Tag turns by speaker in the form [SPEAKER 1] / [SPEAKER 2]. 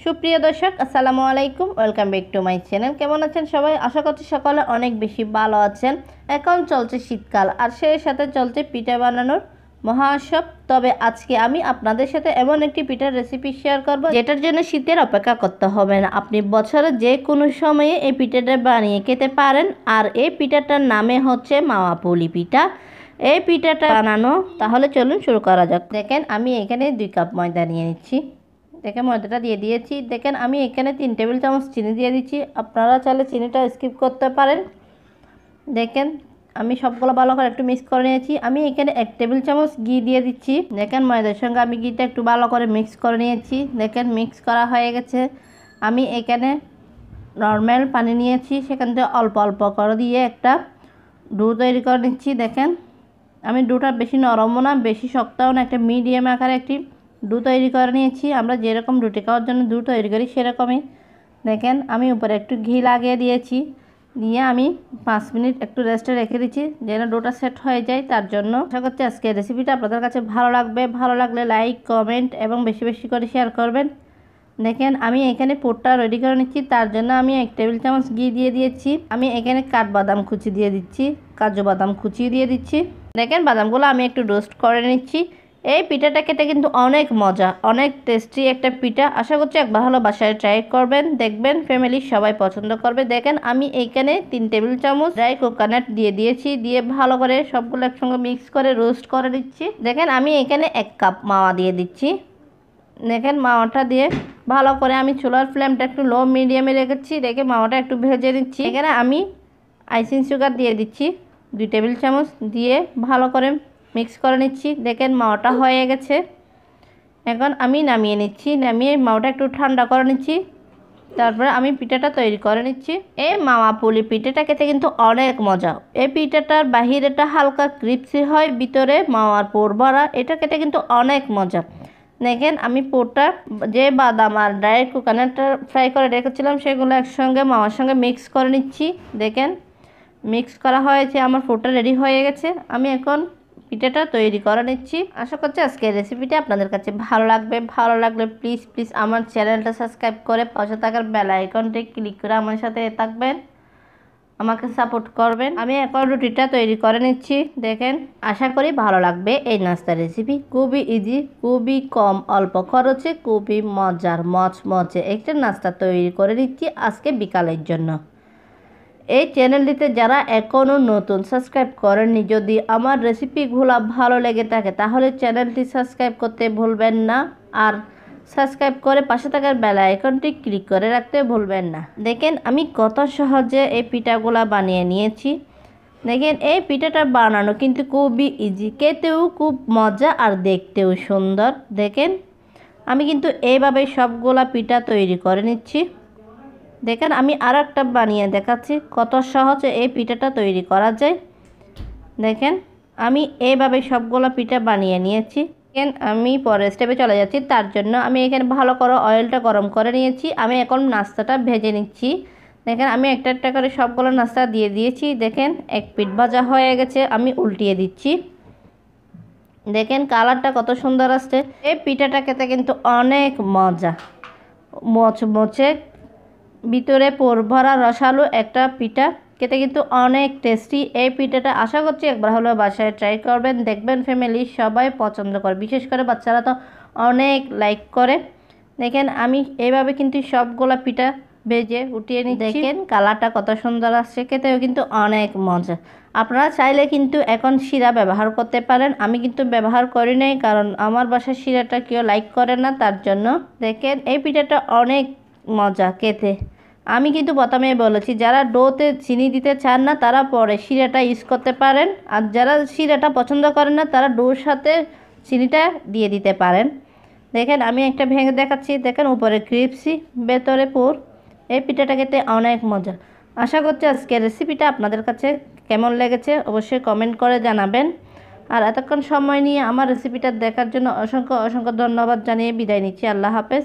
[SPEAKER 1] সুপ্রিয় দর্শক আসসালামু আলাইকুম, welcome back to my channel. কেমন আছেন সবাই? আশা করছি সকলে অনেক বেশি ভালো আছেন। এখন চলছে শীতকাল আর সেই সাথে চলছে পিঠা বানানোর মহোৎসব। তবে আজকে আমি আপনাদের সাথে এমন একটি পিঠার রেসিপি শেয়ার করব যেটার জন্য শীতের অপেক্ষা করতে হবে না। আপনি বছরের যে কোনো সময়ে এই পিঠাটা বানিয়ে খেতে পারেন। আর এই পিঠাটার নামে হচ্ছে মাওয়া পুলি পিঠা। এই পিঠাটা বানানো তাহলে চলুন শুরু করা যাক। দেখেন আমি এখানে 2 কাপ ময়দা নিয়ে নিচ্ছি। দেখেন ময়দাটা দিয়ে দিয়েছি। দেখেন আমি এখানে 3 টেবিল চামচ চিনি দিয়ে দিচ্ছি। আপনারা চাইলে চিনিটা স্কিপ করতে পারেন। দেখেন আমি সবগুলো ভালো করে একটু মিক্স করে নিয়েছি। আমি এখানে 1 টেবিল চামচ ঘি দিয়ে দিচ্ছি। দেখেন ময়দার সঙ্গে আমি ঘিটা একটু ভালো করে মিক্স করে নিয়েছি। দেখেন মিক্স করা হয়ে গেছে। আমি এখানে নর্মাল পানি নিয়েছি, সেখান থেকে অল্প অল্প করে দিয়ে একটা ডো তৈরি করে নিচ্ছি। দেখেন আমি ডোটা বেশি নরমও না বেশি শক্তও না, একটা মিডিয়াম আকারে একটি ডো তৈরি করে নিয়েছি। আমরা যেরকম রুটি খাওয়ার জন্য ডো তৈরি করি সেরকমই। দেখেন আমি উপরে একটু ঘি লাগিয়ে দিয়েছি, দিয়ে আমি 5 মিনিট একটু রেস্টে রেখে দিচ্ছি যেন ডোটা সেট হয়ে যায়। তার জন্য আশা করছি আজকের রেসিপিটা আপনাদের কাছে ভালো লাগবে। ভালো লাগলে লাইক, কমেন্ট এবং বেশি বেশি করে শেয়ার করবেন। দেখেন আমি এখানে পুরটা রেডি করে নিচ্ছি। তার জন্য আমি 1 টেবিল চামচ ঘি দিয়ে দিয়েছি। আমি এখানে কাঠবাদাম কুচি দিয়ে দিচ্ছি, কাজু বাদাম কুচি দিয়ে দিচ্ছি। দেখেন বাদামগুলো আমি একটু রোস্ট করে নিচ্ছি। এই পিঠাটা খেতে কিন্তু অনেক মজা, অনেক টেস্টি একটা পিঠা। আশা করছি একবার হলো বাসায় ট্রাই করবেন, দেখবেন ফ্যামিলির সবাই পছন্দ করবে। দেখেন আমি এইখানে 3 টেবিল চামচ ড্রাই কোকোনাট দিয়ে দিয়েছি, দিয়ে ভালো করে সবগুলো একসঙ্গে মিক্স করে রোস্ট করে দিচ্ছি। দেখেন আমি এখানে 1 কাপ মাওয়া দিয়ে দিচ্ছি। দেখেন মাওয়াটা দিয়ে ভালো করে আমি চুলার ফ্লেমটা একটু লো মিডিয়ামে রেখেছি। দেখে মাওয়াটা একটু ভেজে নিচ্ছি। এখানে আমি আইসিং সুগার দিয়ে দিচ্ছি 2 টেবিল চামচ, দিয়ে ভালো করে মিক্স করে নিচ্ছি। দেখেন মাওয়াটা হয়ে গেছে। এখন আমি নামিয়ে নিচ্ছি। নামিয়ে মাওয়াটা একটু ঠান্ডা করে নিচ্ছি। তারপরে আমি পিঠাটা তৈরি করে নিচ্ছি। এই মাওয়া পুলি পিঠাটা খেতে কিন্তু অনেক মজা। এই পিঠাটার বাহিরেটা হালকা ক্রিপসি হয়, ভিতরে মাওয়ার পুর ভরা। এটা খেতে কিন্তু অনেক মজা। দেখেন আমি পুরটা যে বাদাম আর ড্রাই কোকোনাটটা ফ্রাই করে রেখেছিলাম সেগুলো একসঙ্গে মাওয়ার সঙ্গে মিক্স করে নিচ্ছি। দেখেন মিক্স করা হয়েছে, আমার পুরটা রেডি হয়ে গেছে। আমি এখন পিঠাটা তৈরি করে নিচ্ছি। আশা করছি আজকের রেসিপিটা আপনাদের কাছে ভালো লাগবে। ভালো লাগলে প্লিজ প্লিজ আমার চ্যানেলটা সাবস্ক্রাইব করে পাশে থাকার বেল আইকনটি ক্লিক করে আমার সাথে থাকবেন, আমাকে সাপোর্ট করবেন। আমি এখন রুটিটা তৈরি করে নিচ্ছি। দেখেন আশা করি ভালো লাগবে এই নাস্তার রেসিপি। খুবই ইজি, খুবই কম অল্প খরচে, খুবই মজার মচমচে একটা নাস্তা তৈরি করে নিচ্ছি আজকে বিকালের জন্য। এই চ্যানেলটিতে যারা এখনও নতুন সাবস্ক্রাইব করেননি, যদি আমার রেসিপিগুলো ভালো লেগে থাকে তাহলে চ্যানেলটি সাবস্ক্রাইব করতে ভুলবেন না। আর সাবস্ক্রাইব করে পাশে থাকার বেল আইকনটি ক্লিক করে রাখতে ভুলবেন না। দেখেন আমি কত সহজে এই পিঠাগুলা বানিয়ে নিয়েছি। দেখেন এই পিঠাটা বানানো কিন্তু খুবই ইজি, খেতেও খুব মজা আর দেখতেও সুন্দর। দেখেন আমি কিন্তু এইভাবে সবগুলা পিঠা তৈরি করে নিচ্ছি। দেখেন আমি আর একটা বানিয়ে দেখাচ্ছি কত সহজে এই পিঠাটা তৈরি করা যায়। দেখেন আমি এইভাবে সবগুলো পিঠা বানিয়ে নিয়েছি। দেখেন আমি পরের স্টেপে চলে যাচ্ছি। তার জন্য আমি এখানে ভালো করে অয়েলটা গরম করে নিয়েছি। আমি এখন নাস্তাটা ভেজে নিচ্ছি। দেখেন আমি একটা একটা করে সবগুলো নাস্তা দিয়ে দিয়েছি। দেখেন এক পিঠ ভাজা হয়ে গেছে, আমি উল্টিয়ে দিচ্ছি। দেখেন কালারটা কত সুন্দর আসছে। এই পিঠাটা খেতে কিন্তু অনেক মজা, মচমচে, ভিতরে পুর ভরা রসালো একটা পিঠা। খেতে কিন্তু অনেক টেস্টি এই পিঠাটা। আশা করছি একবার হলেও বাসায় ট্রাই করবেন, দেখবেন ফ্যামিলির সবাই পছন্দ করে, বিশেষ করে বাচ্চারা তো অনেক লাইক করে। দেখেন আমি এইভাবে কিন্তু সবগুলা পিঠা ভেজে উঠিয়ে নিচ্ছি। দেখেন কালারটা কত সুন্দর আসছে, খেতেও কিন্তু অনেক মজা। আপনারা চাইলে কিন্তু এখন শিরা ব্যবহার করতে পারেন। আমি কিন্তু ব্যবহার করি নাই, কারণ আমার বাসায় শিরাটা কেউ লাইক করে না, তার জন্য। দেখেন এই পিঠাটা অনেক মজা খেতে। আমি কিন্তু প্রথমে বলেছি যারা ডোতে চিনি দিতে চান না তারা পরে শিরাটা ইউজ করতে পারেন, আর যারা শিরাটা পছন্দ করেন না তারা ডোর সাথে চিনিটা দিয়ে দিতে পারেন। দেখেন আমি একটা ভেঙে দেখাচ্ছি। দেখেন উপরে ক্রিপসি, ভেতরে পুর। এই পিঠাটা খেতে অনেক মজা। আশা করছি আজকের রেসিপিটা আপনাদের কাছে কেমন লেগেছে অবশ্যই কমেন্ট করে জানাবেন। আর এতক্ষণ সময় নিয়ে আমার রেসিপিটা দেখার জন্য অসংখ্য অসংখ্য ধন্যবাদ জানিয়ে বিদায় নিচ্ছি। আল্লাহ হাফেজ।